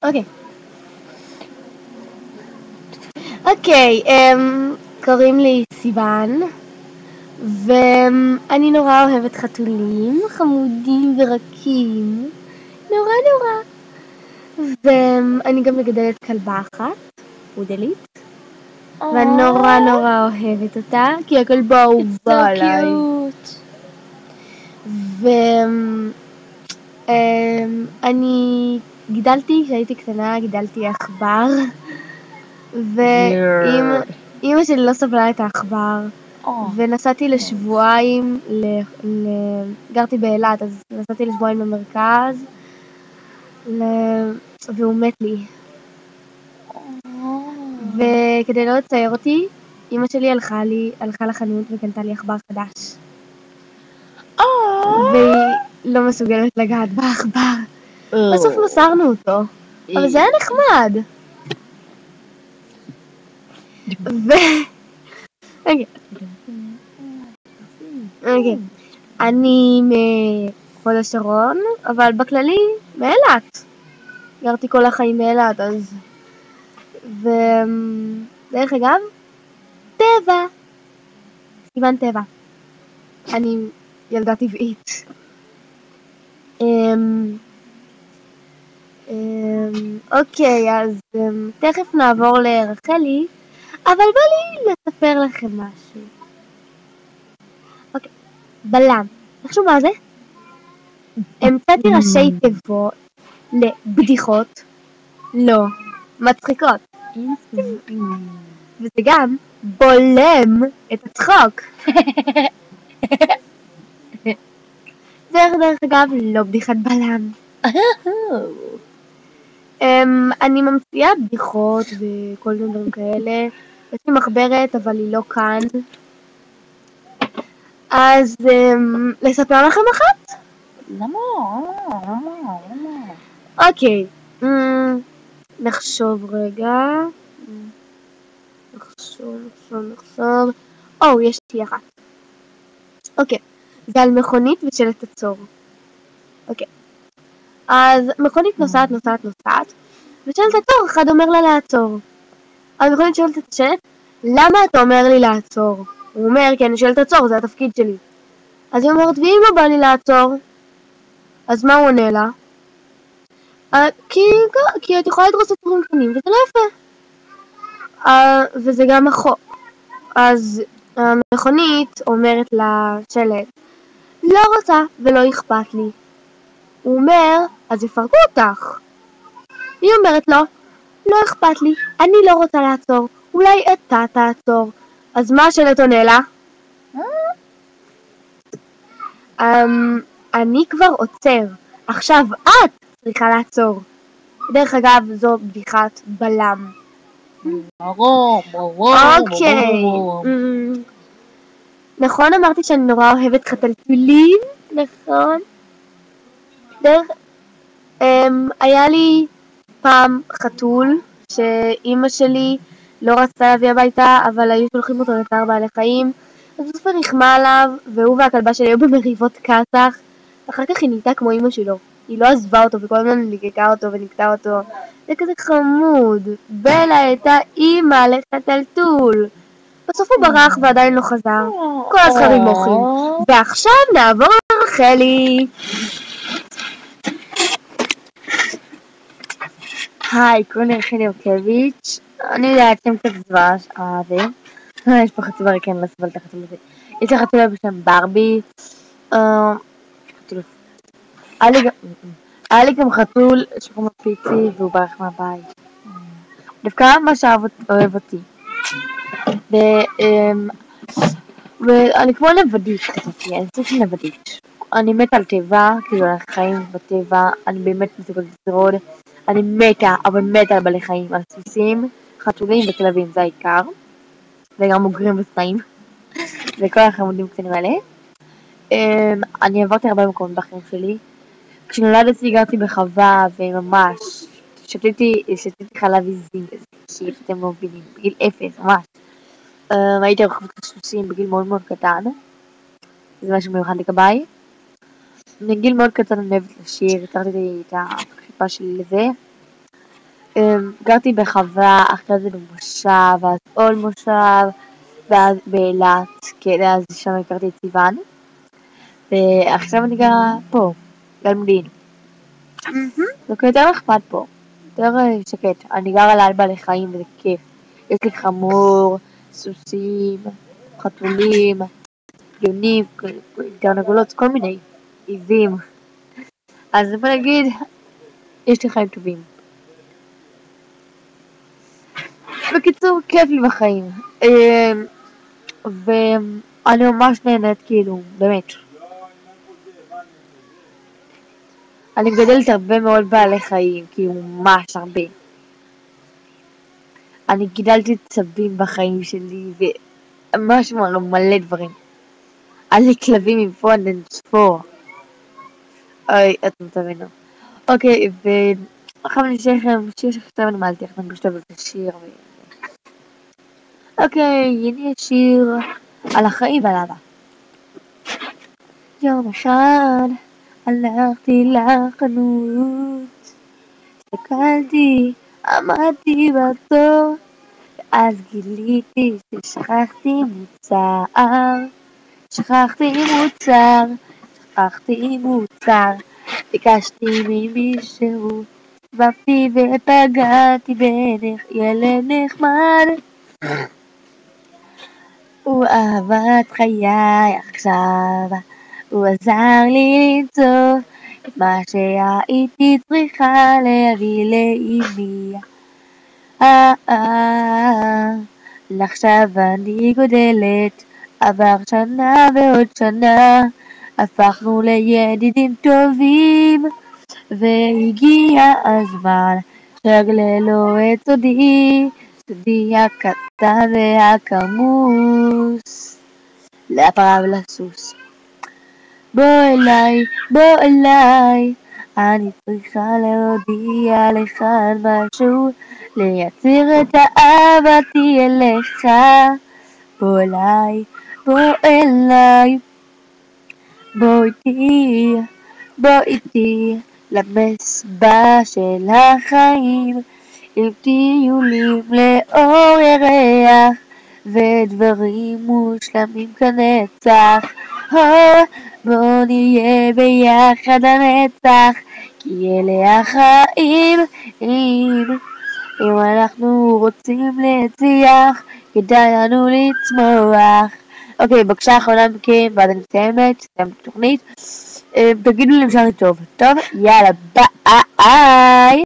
אוקיי. אוקיי, קוראים לי סיוון, ואני נורא אוהבת חתולים, חמודים ורקים, נורא נורא. ואני גם מגדלת כלבה אחת, פודלית, ואני נורא נורא אוהבת אותה, כי הכלבה אהובה עליי. ואני גידלתי, כשהייתי קטנה, גידלתי עכבר, ואמא שלי לא סבלה את העכבר, ונסעתי לשבועיים, גרתי באילת, אז נסעתי לשבועיים למרכז, והוא מת לי. וכדי לא לצייר אותי, אמא שלי הלכה לחנות וקנתה לי עכבר חדש. והיא לא מסוגלת לגעת בעכבר. בסוף מסרנו אותו, אבל זה היה נחמד. אוקיי. אני מהוד השרון, אבל בכללי מאילת. גרתי כל החיים מאילת, אז... ודרך אגב, טבע. סיוון טבע. אני ילדה טבעית. אוקיי, אז תכף נעבור לרחלי, אבל בא לי לספר לכם משהו. אוקיי, בלם. תחשוב מה זה? המצאתי ראשי תיבות לבדיחות לא מצחיקות. וזה גם בולם את הצחוק. דרך אגב, לא בדיחת בלם. אני ממציאה בדיחות וכל מיני דברים כאלה. יש לי מחברת, אבל היא לא כאן. אז לספר לכם אחת? למה? אוקיי. נחשוב רגע. נחשוב. יש לי אחת. אוקיי. זה על מכונית ושלט עצור. אוקיי. אז מכונית נוסעת, ושלט עצור, אחד אומר לה לעצור. אז מכונית שואלת את השלט, למה אתה אומר לי לעצור? הוא אומר, כי אני שואלת עצור, זה התפקיד שלי. אז היא אומרת, ואם לא בא לי לעצור? אז מה הוא עונה לה? כי את יכולה לדרוס עצורים קטנים, וזה לא יפה. וזה גם החוק. אז המכונית אומרת לשלט, לא רוצה ולא אכפת לי. הוא אומר, אז יפרקו אותך. היא אומרת לו, לא אכפת לי, אני לא רוצה לעצור, אולי אתה תעצור. אז מה השלט עונה לה? אני כבר עוצר, עכשיו את צריכה לעצור. דרך אגב, זו בדיחת בלם. אוקיי. נכון, אמרתי שאני נורא אוהבת חתלתולים? נכון. היה לי פעם חתול שאימא שלי לא רצתה להביא הביתה, אבל היו שולחים אותו לצער בעלי חיים, אז בסוף נחמה עליו, והוא והכלבה שלי היו במריבות כסח. אחר כך היא נהייתה כמו אימא שלו, היא לא עזבה אותו וכל הזמן ליגקה אותו ונקטה אותו. זה כזה חמוד. בלה הייתה אימא לחתלתול. בסוף הוא ברח ועדיין לא חזר. כל הזכרים מוחים. ועכשיו נעבור לרחלי. היי, קוראים לי רחלי יורקביץ'. אני יודעת שם קצת דבש, יש פה חצי ברקן, לא סבל את החתול הזה. יש לי חתולה בשם ברבי. היה לי גם חתול שקוראים לו פיצי, והוא ברח מהבית. דווקא ממש אוהב אותי. ואני כמו נוודית כזאתי, אני סוג של נוודית. אני מתה על טבע, כאילו על חיים בטבע, אני באמת מסוגלת לשרוד. אני מתה, אבל מתה על בעלי חיים, על סוסים, חתולים וכלבים, זה העיקר. וגם מוגרים וסנאים. וכל החמודים קטנים האלה. אני עברתי הרבה מקומות בחיים שלי. כשנולדתי גרתי בחווה, וממש שתיתי חלב עיזים, כאילו אתם לא מבינים, בגיל 0, ממש. הייתי רוכבת סוסים בגיל מאוד מאוד קטן. זה משהו מיוחד לגביי. בגיל מאוד קטן אני אוהבת לשיר, יצרתי את הכיפה שלי לזה. גרתי בחווה, אחרי זה במושב, ואז עוד מושב, ואז באילת, כן, אז שם הכרתי את סיוון, ועכשיו אני גרה פה, גלמודין. זה יותר נחמד פה, יותר שקט. אני גרה ליד בעלי חיים וזה כיף. יש לי חמור, סוסים, חתולים, יונים, תרנגולות, כל מיני, עיזים. אז בוא נגיד, יש לי חיים טובים. בקיצור, כיף לי בחיים. ואני ממש נהנית, כאילו, באמת. אני גדלת הרבה מאוד בעלי חיים, כאילו, ממש הרבה. אני גידלתי צבים בחיים שלי, וממש מלא דברים. היה לי כלבים עם פון אין ספור. אוי, אתם תבינו. אוקיי, ואחר אני אשאר לכם שיר שכתב אני מעלתי, איך אני בשלב את השיר. אוקיי, הנה השיר על החיים ועל אבא. יום אחד הלכתי לחנות, הסתכלתי, עמדתי בתור, ואז גיליתי ששכחתי מוצר, ביקשתי ממישהו, סבבתי ופגעתי בדרך ילד נחמד. הוא אהבת חיי עכשיו, הוא עזר לי למצוא את מה שהייתי צריכה להביא לאמי. עכשיו אני גודלת, עבר שנה ועוד שנה, הפכנו לידידים טובים, והגיע הזמן שאגלה לו את סודי הקטן והכמוס, לפרה ולסוס. בוא אליי, אני צריכה להודיע לך משהו, לייצר את אהבתי אליך. בוא אליי, בוא איתי למסבע של החיים, עם טיולים לאור ירח ודברים מושלמים כנצח. בוא נהיה ביחד הנצח, כי אלה החיים. אם אנחנו רוצים להצליח, כדאי לנו לצמוח. אוקיי, בבקשה אחרונה מכם, ואז אני מסיימת את התוכנית. תגידו לי אם אפשר טוב, יאללה, ביי.